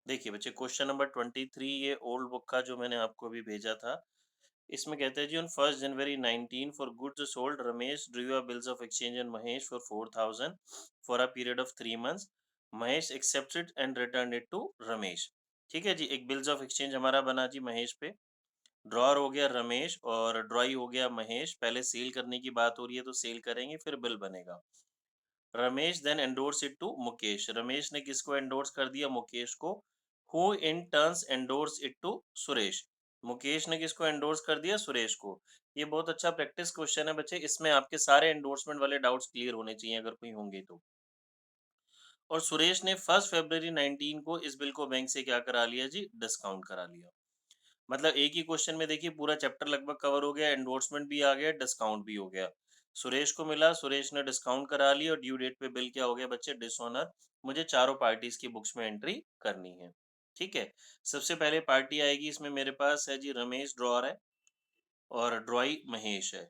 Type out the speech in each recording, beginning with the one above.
देखिए बच्चे, question number 23 ये ओल्ड बुक का जो मैंने आपको अभी भेजा था। इसमें कहते हैं जी, on 1 January 19 for goods sold Ramesh drew a bills of exchange and Mahesh for 4000 for a period of 3 months. Mahesh accepted and return it to Ramesh. ठीक है जी, एक बिल्स ऑफ एक्सचेंज हमारा बना जी महेश पे। ड्रॉर हो गया रमेश और ड्रॉई हो गया महेश। पहले सेल करने की बात हो रही है तो सेल करेंगे, फिर बिल बनेगा। Ramesh then endorse it to Mukesh. Ramesh ने किसको एंडोर्स कर दिया? मुकेश को। Who in turns endorse it to Suresh. Mukesh ने किसको एंडोर्स कर दिया? सुरेश को। ये बहुत अच्छा प्रैक्टिस क्वेश्चन है बच्चे, इसमें आपके सारे एंडोर्समेंट वाले डाउट्स क्लियर होने चाहिए अगर कोई होंगे तो। और सुरेश ने 1 फरवरी 19 को इस बिल को बैंक से क्या करा लिया जी? डिस्काउंट करा लिया। मतलब एक ही क्वेश्चन में देखिए पूरा चैप्टर लगभग कवर हो गया, एंडोर्समेंट भी आ गया, डिस्काउंट भी हो गया। सुरेश को मिला, सुरेश ने डिस्काउंट करा लिया और ड्यू डेट पे बिल क्या हो गया बच्चे? डिसऑनर। मुझे चारों पार्टीज की बुक्स में एंट्री करनी है। ठीक है। सबसे पहले पार्टी आएगी, इसमें मेरे पास है जी रमेश ड्रॉर है और ड्रॉई महेश है।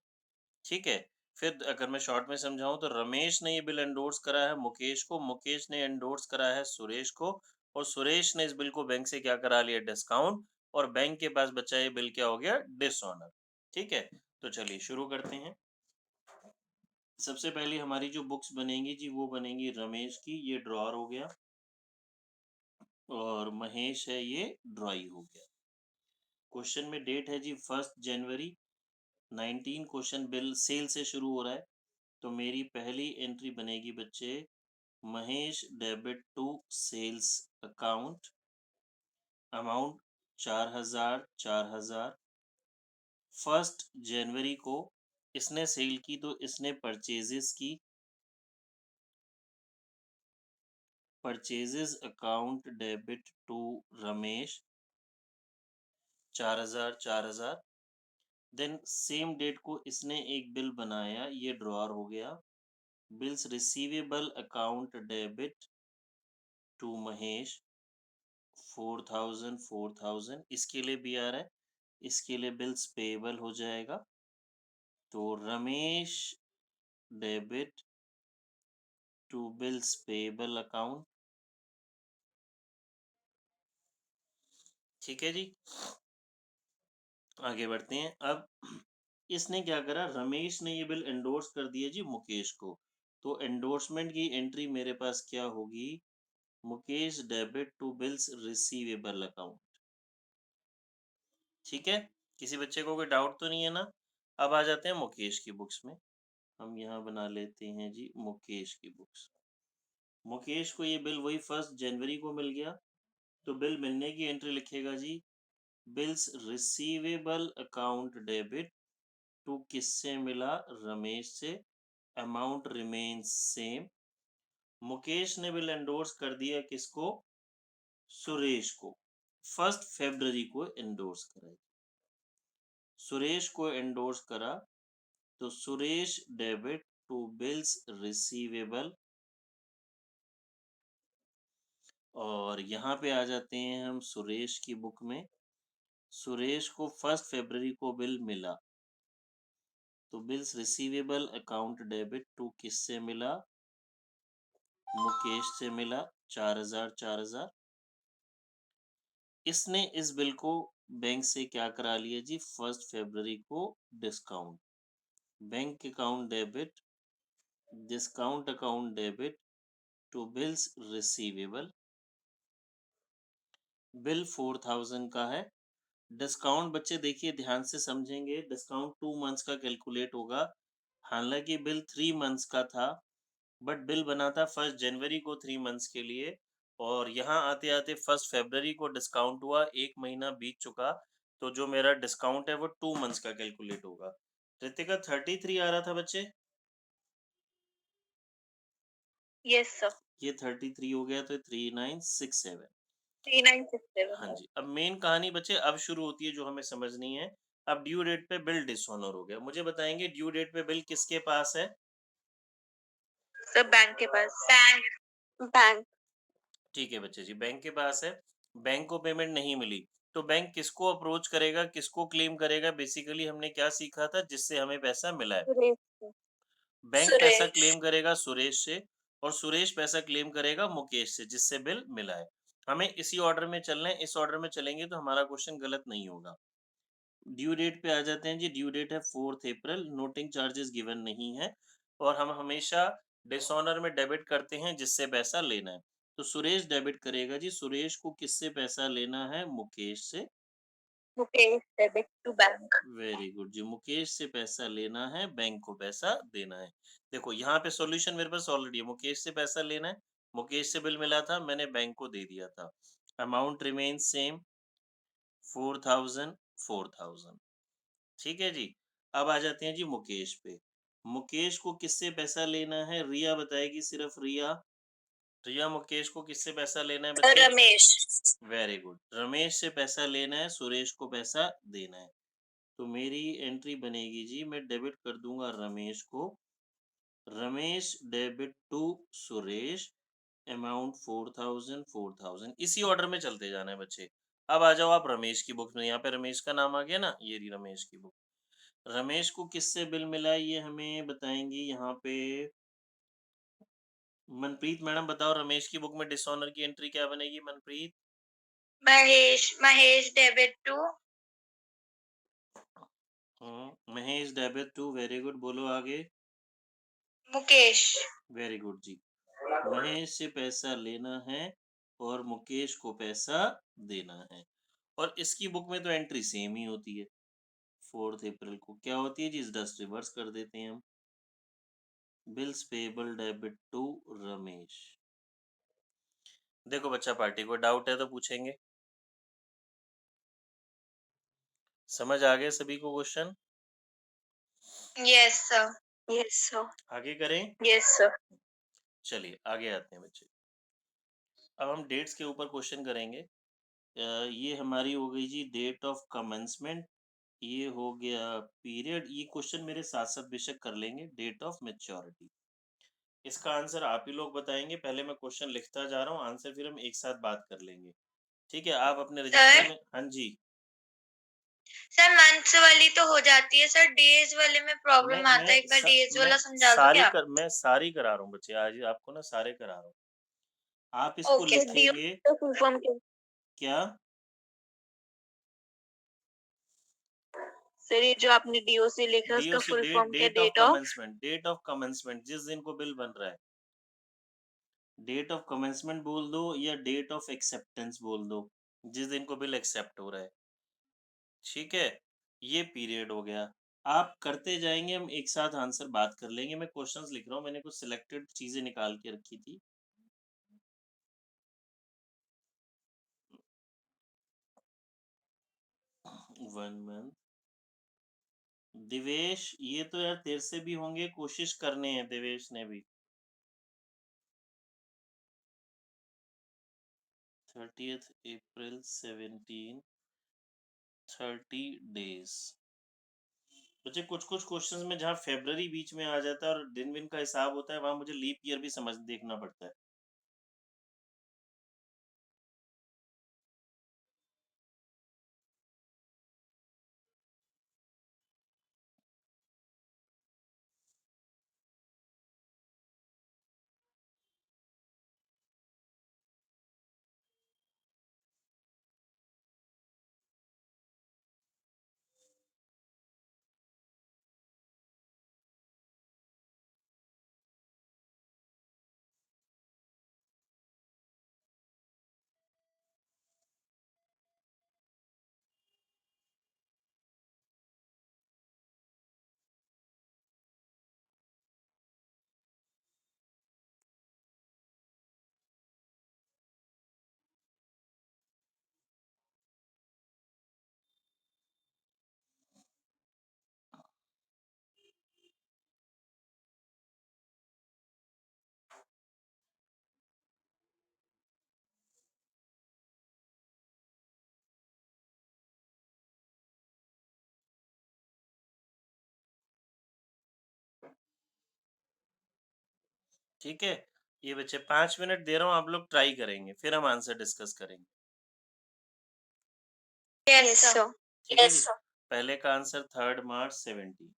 ठीक है। फिर अगर मैं शॉर्ट में समझाऊं तो रमेश ने ये बिल एंडोर्स करा है मुकेश को, मुकेश ने एंडोर्स करा है सुरेश को, और सुरेश ने इस बिल को बैंक से क्या करा लिया? डिस्काउंट। और बैंक के पास बचा ये बिल क्या हो गया? डिसऑनर। ठीक है। तो चलिए शुरू करते हैं। सबसे पहले हमारी जो बुक्स बनेंगी जी वो बनेंगी रमेश की, ये ड्रॉर हो गया, और महेश है ये ड्रॉई हो गया। क्वेश्चन में डेट है जी 1 जनवरी 19। क्वेश्चन बिल सेल से शुरू हो रहा है, तो मेरी पहली एंट्री बनेगी बच्चे Mahesh debit to sales account, amount 4000 4000। 1 जनवरी को इसने सेल की तो इसने परचेजेस की, purchases account debit to Ramesh 4000 4000। Then same date को इसने एक बिल बनाया, ये ड्रॉर हो गया। Bills receivable account debit to Mahesh 4000 4000। इसके लिए भी आ रहा है, इसके लिए बिल्स पेएबल हो जाएगा, तो Ramesh debit to bills payable account. ठीक है जी। आगे बढ़ते हैं। अब इसने क्या करा? रमेश ने ये बिल एंडोर्स कर दिया जी मुकेश को, तो एंडोर्समेंट की एंट्री मेरे पास क्या होगी? Mukesh debit to bills receivable account. ठीक है। किसी बच्चे को कोई डाउट तो नहीं है ना? अब आ जाते हैं मुकेश की बुक्स में। हम यहाँ बना लेते हैं जी मुकेश की बुक्स। मुकेश को ये बिल वही 1 जनवरी को मिल गया, तो बिल मिलने की एंट्री लिखेगा जी bills receivable account debit to किससे मिला? रमेश से। Amount remains same. मुकेश ने बिल एंडोर्स कर दिया किसको? सुरेश को। 1 फरवरी को एंडोर्स करा, सुरेश को एंडोर्स करा, तो Suresh debit to bills receivable. और यहाँ पे आ जाते हैं हम सुरेश की बुक में। सुरेश को 1 फरवरी को बिल मिला, तो bills receivable account debit to किससे मिला? मुकेश से मिला, 4000 4000। इसने इस बिल को बैंक से क्या करा लिया जी? 1 फरवरी को discount. Bank account debit, discount account debit to bills receivable. Bill 4000 का है। डिस्काउंट बच्चे देखिए ध्यान से समझेंगे, डिस्काउंट 2 मंथ्स का कैलकुलेट होगा। हालांकि बिल 3 मंथ्स का था, बट बिल बना था 1 जनवरी को 3 मंथ्स के लिए, और यहाँ आते आते 1 फरवरी को डिस्काउंट हुआ, 1 महीना बीत चुका, तो जो मेरा डिस्काउंट है वो 2 मंथ्स का कैलकुलेट होगा। रितिका 33 आ रहा था बच्चे, यस सर। ये 33 हो गया, तो 3967। 3967 हाँ है। जी। अब मेन कहानी बच्चे अब शुरू होती है जो हमें समझनी है। अब ड्यू डेट पे बिल डिसऑनर हो गया, मुझे बताएंगे ड्यू डेट पे बिल किसके पास है? सर बैंक के पास। बैंक। ठीक है बच्चे जी, बैंक के पास है। बैंक को पेमेंट नहीं मिली, तो बैंक किसको अप्रोच करेगा, किसको क्लेम करेगा? बेसिकली हमने क्या सीखा था जिससे हमें पैसा मिला है? सुरेश से। बैंक पैसा सुरेश। क्लेम करेगा सुरेश से, और सुरेश पैसा क्लेम करेगा मुकेश से जिससे बिल मिला है। हमें इसी ऑर्डर में चलना है, इस ऑर्डर में चलेंगे तो हमारा क्वेश्चन गलत नहीं होगा। ड्यू डेट पे आ जाते हैं जी। ड्यू डेट है 4 अप्रैल, नोटिंग चार्जेस गिवन नहीं है और हम हमेशा डिसऑनर में डेबिट करते हैं जिससे पैसा लेना है। तो सुरेश डेबिट करेगा जी। सुरेश को किससे पैसा लेना है? मुकेश से। Mukesh debit to bank. Very good जी। मुकेश से पैसा लेना है, बैंक को पैसा देना है। देखो यहाँ पे सॉल्यूशन मेरे पास ऑलरेडी है। मुकेश से पैसा लेना है, मुकेश से बिल मिला था, मैंने बैंक को दे दिया था। Amount remain same 4000 4000। ठीक है जी। अब आ जाते हैं जी मुकेश पे। मुकेश को किससे पैसा लेना है? रिया बताएगी, सिर्फ रिया। रिया, मुकेश को किससे पैसा लेना है बच्चे? रमेश। Very good. रमेश से पैसा लेना है, सुरेश को पैसा देना है। तो मेरी एंट्री बनेगी जी, मैं डेबिट कर दूंगा रमेश को। Ramesh debit to Suresh, amount 4000 4000। इसी ऑर्डर में चलते जाना है बच्चे। अब आ जाओ आप रमेश की बुक में। यहाँ पे रमेश का नाम आ गया ना, ये रही रमेश की बुक। रमेश को किससे बिल मिला है ये हमें बताएंगी यहाँ पे मनप्रीत मैडम। बताओ रमेश की बुक में डिसऑनर की एंट्री क्या बनेगी Manpreet? Mahesh. Mahesh debit to Mahesh debit to. Very good, बोलो आगे। मुकेश। वेरी गुड जी। महेश से पैसा लेना है और मुकेश को पैसा देना है। और इसकी बुक में तो एंट्री सेम ही होती है। 4 अप्रैल को क्या होती है जी? इस डस्ट रिवर्स कर देते हैं हम। Bills payable debit to Ramesh. देखो बच्चा, पार्टी को डाउट है तो पूछेंगे। समझ आ गया सभी को question? Yes sir. Yes sir. आगे करें? Yes sir. चलिए आगे आते हैं बच्चे। अब हम डेट्स के ऊपर क्वेश्चन करेंगे। ये हमारी हो गई जी डेट ऑफ कमेंसमेंट, ये हो गया पीरियड। ये क्वेश्चन मेरे साथ साथ बेशक कर लेंगे। डेट ऑफ मैच्योरिटी, इसका आंसर आप ही लोग बताएंगे। पहले मैं क्वेश्चन लिखता जा रहा हूँ, आंसर फिर हम एक साथ बात कर लेंगे। ठीक है? आप अपने रजिस्टर सर। में। हाँ जी। सर मंथ्स वाली तो हो जाती है सर, डेज वाले में प्रॉब्लम आता है। एक बार डेज वाला समझा दो क्या? मैं सारी करा रहा हूँ बच्चे, आज आपको ना सारे करा रहा हूँ। आप इसको ओके ड्यू लिखेंगे तो फुल फॉर्म क्या? क्या? सर ये जो आपने डीओसी लिखा है डीओ उसका से फुल डेट, फॉर्म क्या? Date of date of. Commencement. Date of commencement जिस दिन को बिल बन रहा है। डेट ऑफ कमेंसमेंट बोल दो या डेट ऑफ एक्सेप्टेंस बोल दो, जिस दिन को बिल एक्सेप्ट हो रहा है। ठीक है? ये पीरियड हो गया। आप करते जाएंगे, हम एक साथ आंसर बात कर लेंगे। मैं क्वेश्चंस लिख रहा हूँ, मैंने कुछ सिलेक्टेड चीजें निकाल के रखी थी। 1 मंथ। दिवेश, ये तो यार तेरे से भी होंगे, कोशिश करने हैं दिवेश ने भी। 30 अप्रैल 17, 30 डेज। बच्चे कुछ कुछ क्वेश्चंस में जहाँ फेब्रवरी बीच में आ जाता है और दिन विन का हिसाब होता है, वहां मुझे लीप ईयर भी समझ देखना पड़ता है। ठीक है? ये बच्चे 5 मिनट दे रहा हूँ, आप लोग ट्राई करेंगे, फिर हम आंसर डिस्कस करेंगे। Yes sir. ठीक है जी? पहले का आंसर 3 मार्च 17।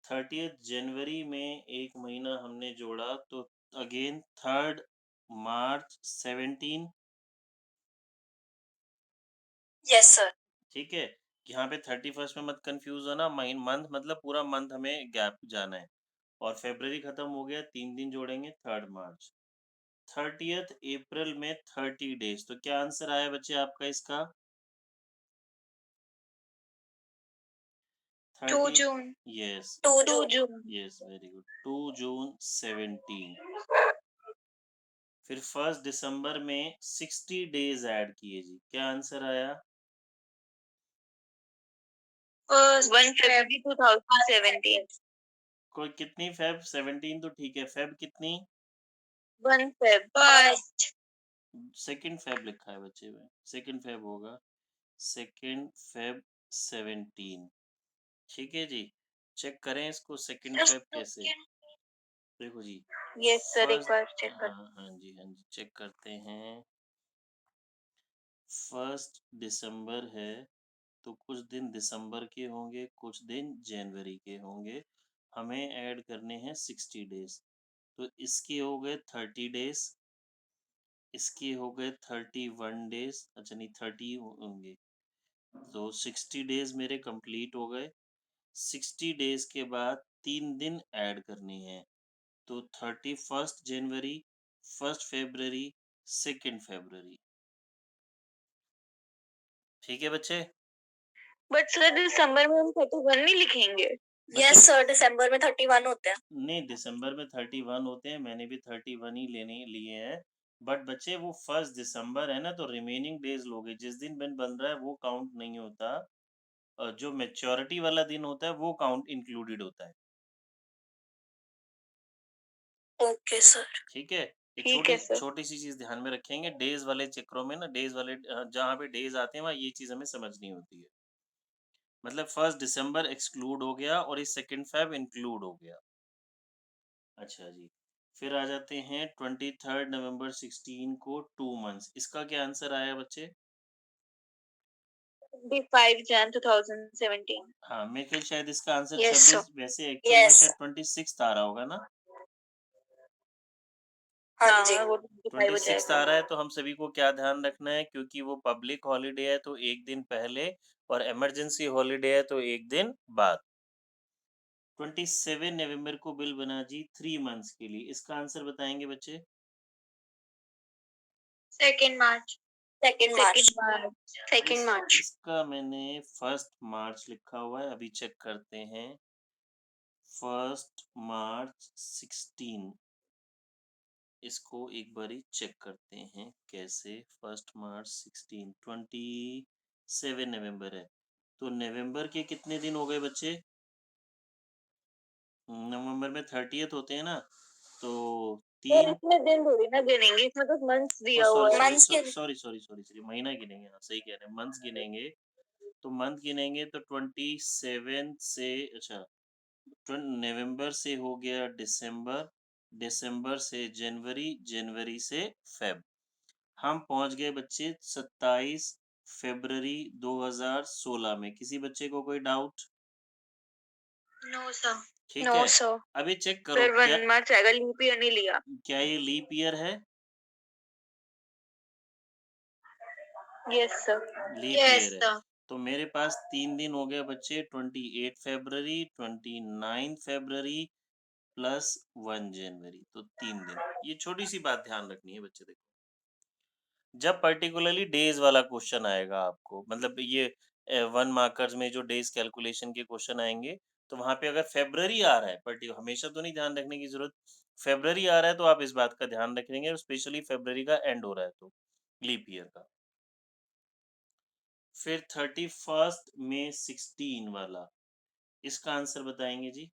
30 जनवरी में एक महीना हमने जोड़ा तो अगेन 3 मार्च 17। Yes sir. ठीक है? यहाँ पे 31st में मत कंफ्यूज होना, मंथ मतलब पूरा मंथ हमें गैप जाना है। और फरवरी खत्म हो गया, 3 दिन जोड़ेंगे, 3 मार्च। 30th अप्रैल में 30 डेज, तो क्या आंसर आया बच्चे आपका इसका? 2 30, जून। यस 2 जून। यस, वेरी गुड, 2 जून 17। फिर 1 दिसंबर में 60 डेज ऐड किए जी, क्या आंसर आया? फर्स्ट 1 फरवरी 2017। कोई कितनी फेब? 17 तो ठीक है, फेब कितनी? 1 फेब। फर्स्ट। सेकंड फेब लिखा है बच्चे में, सेकंड फेब होगा, सेकंड फेब 17। ठीक है जी, चेक करें इसको, सेकंड फेब कैसे? देखो जी, यस सर, एक फर्स्ट, बार चेक कर। हाँ हाँ जी, हाँ जी, चेक करते हैं। 1 दिसंबर है, तो कुछ दिन दिसंबर के होंगे, कुछ दिन जनवरी के होंगे। हमें ऐड करने हैं 60 डेज, तो इसके हो गए 30 डेज, इसके हो गए 31 डेज, अच्छा नहीं 30 होंगे, तो 60 डेज मेरे कंप्लीट हो गए। 60 डेज के बाद 3 दिन ऐड करने हैं, तो 31 जनवरी, 1 फरवरी, 2 फरवरी। ठीक है बच्चे? बट सर दिसंबर में हम 31 नहीं लिखेंगे। बच्चे यस सर, दिसंबर में 31 होते हैं। नहीं, दिसंबर में 31 होते हैं, मैंने भी 31 ही लेने लिए हैं। बट बच्चे वो 1 दिसंबर है ना, तो रिमेनिंग डेज लोगे, जिस दिन बिल बन रहा है वो काउंट नहीं होता, जो मैच्योरिटी वाला दिन होता है वो काउंट इंक्लूडेड होता है। Okay sir. ठीक है? ये ठीक छोटी है सर। छोटी सी चीज ध्यान में रखेंगे, डेज वाले चक्रों में ना, डेज वाले जहाँ पे डेज आते हैं वहाँ ये चीज हमें समझनी होती है। मतलब 1 दिसंबर एक्सक्लूड हो गया और इस 2 फेब इंक्लूड हो गया। अच्छा जी, फिर आ जाते हैं 23 नवंबर 16 को 2 मंथ्स, इसका क्या आंसर आया बच्चे? 25 जन 2017। हाँ, मेरे ख्याल शायद इसका आंसर यस सर। 26, वैसे एक्चुअल में यस। शायद 26 आ रहा होगा ना। हाँ जी। वो 25 हो 26 जाएगा। आ रहा है, तो हम सभी को क्या ध्यान रखना है, क्योंकि वो पब्लिक हॉलीडे है तो एक दिन पहले, और इमरजेंसी हॉलीडे है तो एक दिन बाद। 27 नवंबर को बिल बना जी 3 मंथ्स के लिए, इसका आंसर बताएंगे बच्चे? 2 मार्च। 2 मार्च। 2 मार्च। इसका मैंने 1 मार्च लिखा हुआ है, अभी चेक करते हैं। 1 मार्च 16, इसको एक बारी चेक करते हैं कैसे। 1 मार्च 16, 27 नवंबर है, तो नवंबर के कितने दिन हो गए बच्चे? नवंबर में 30th होते हैं ना, तो सर 3, इसमें दिन थोड़ी ना गिनेंगे, इसमें तो मंथ्स ओ दिया हुआ सॉरी है। सॉरी मंथ्स के। सॉरी सॉरी सॉरी, महीना गिनेंगे, हाँ सही कह रहे हैं, मंथ्स गिनेंगे। तो मंथ गिनेंगे तो 27 से, अच्छा, नवंबर से हो गया दिसंबर, दिसंबर से जनवरी, जनवरी से फेब, हम पहुंच गए बच्चे 27 फरवरी 2016 में। किसी बच्चे को कोई डाउट? No sir. ठीक नो है, सर। अभी चेक करो फिर क्या, 1 मार्च आएगा, लीप ईयर नहीं लिया। क्या ये लीप ईयर है? Yes sir. Leap yes year है, सर। तो मेरे पास 3 दिन हो गए बच्चे, 28 फरवरी, 29 फरवरी प्लस 1 जनवरी, तो 3 दिन। ये छोटी सी बात ध्यान रखनी है बच्चे, देखो जब पर्टिकुलरली डेज वाला क्वेश्चन आएगा आपको, मतलब ये 1 मार्कर्स में जो डेज कैलकुलेशन के क्वेश्चन आएंगे, तो वहां पे अगर फेब्रवरी आ रहा है, पर्टिकुलर हमेशा तो नहीं ध्यान रखने की जरूरत, फेब्रवरी आ रहा है तो आप इस बात का ध्यान रखेंगे, और स्पेशली फेब्रवरी का एंड हो रहा है तो लीप ईयर का। फिर 31 में 16 वाला, इसका आंसर बताएंगे जी?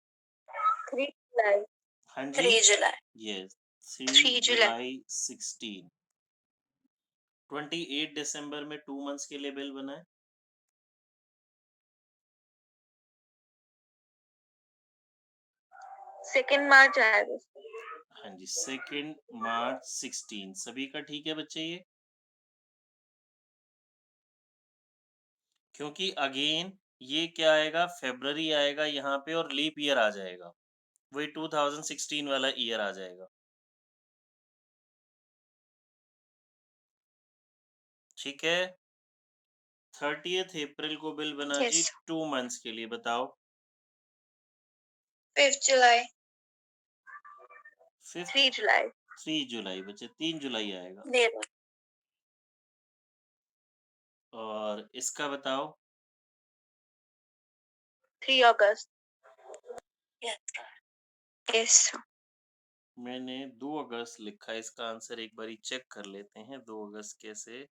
3 जुलाई। हाँ जी, 3 जुलाई। यस, थ्री 3 जुलाई। जुलाई 16। 28 दिसंबर में 2 मंथ्स के लिए बिल बना है। 2 मार्च आएगा। हाँ जी, 2 मार्च 16, सभी का ठीक है बच्चे ये? क्योंकि अगेन ये क्या आएगा, फेब्रवरी आएगा यहाँ पे और लीप ईयर आ जाएगा, वही 2016 वाला ईयर आ जाएगा। ठीक है, 30th अप्रैल को बिल बना जी यस 2 मंथ्स के लिए, बताओ। 5th जुलाई 5th 3 जुलाई 3 जुलाई बच्चे, 3 जुलाई आएगा। दे दो और इसका बताओ। 3 अगस्त यस मैंने 2 अगस्त लिखा है, इसका आंसर एक बारी चेक कर लेते हैं। 2 अगस्त कैसे,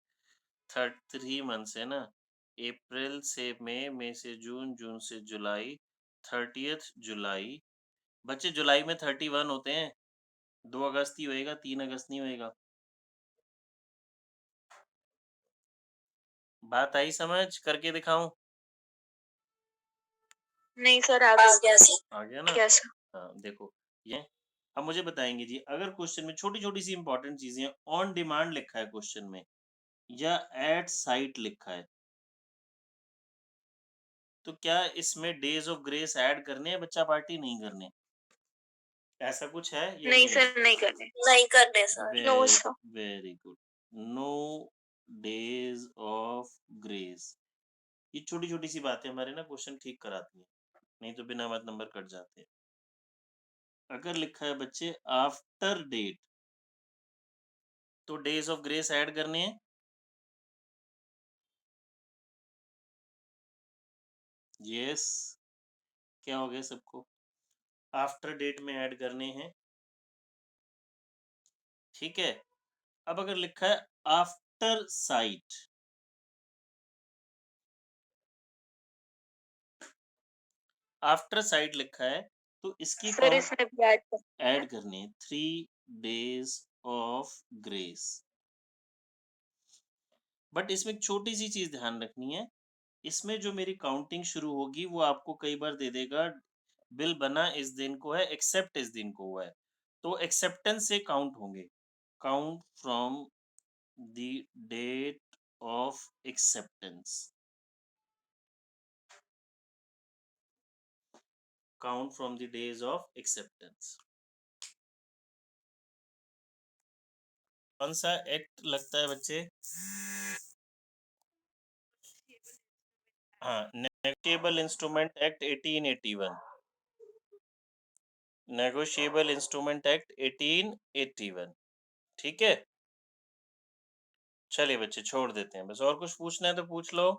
3 मंथ्स है ना, अप्रैल से मई, मई से जून, जून से जुलाई, 30th जुलाई। बच्चे जुलाई में 31 होते हैं, 2 अगस्त ही होएगा, 3 अगस्त नहीं होएगा। बात आई समझ, करके दिखाऊं? नहीं सर आ आ गया ना? गया सर हाँ देखो, ये अब मुझे बताएंगे जी, अगर क्वेश्चन में छोटी छोटी सी इंपॉर्टेंट चीजें ऑन डिमांड लिखा है क्वेश्चन में, या एट साइट लिखा है, तो क्या इसमें डेज ऑफ ग्रेस ऐड करने हैं बच्चा पार्टी, नहीं करने? ऐसा कुछ है या नहीं नहीं? सर नहीं करने sir no very sir very good. No days of grace. ये छोटी छोटी सी बातें हमारे ना क्वेश्चन ठीक कराती हैं, नहीं तो बिना मत नंबर कट जाते हैं। अगर लिखा है बच्चे आफ्टर डेट, तो डेज ऑफ ग्रेस ऐड करने हैं। यस, क्या हो गया सबको? आफ्टर डेट में ऐड करने हैं, ठीक है। अब अगर लिखा है आफ्टर साइट, आफ्टर साइट लिखा है, तो इसकी सर काउंट इसमें भी ऐड करना है ऐड करने हैं 3 डेज ऑफ ग्रेस। बट इसमें एक छोटी सी चीज ध्यान रखनी है, इसमें जो मेरी काउंटिंग शुरू होगी वो आपको कई बार दे देगा बिल बना इस दिन को है, एक्सेप्ट इस दिन को हुआ है, तो एक्सेप्टेंस से काउंट होंगे। Count from the date of acceptance, count from the days of acceptance. कौन सा एक्ट लगता है बच्चे? हाँ, negotiable instrument act 1881। Negotiable instrument act 1881, ठीक है। चलिए बच्चे छोड़ देते हैं, बस और कुछ पूछना है तो पूछ लो।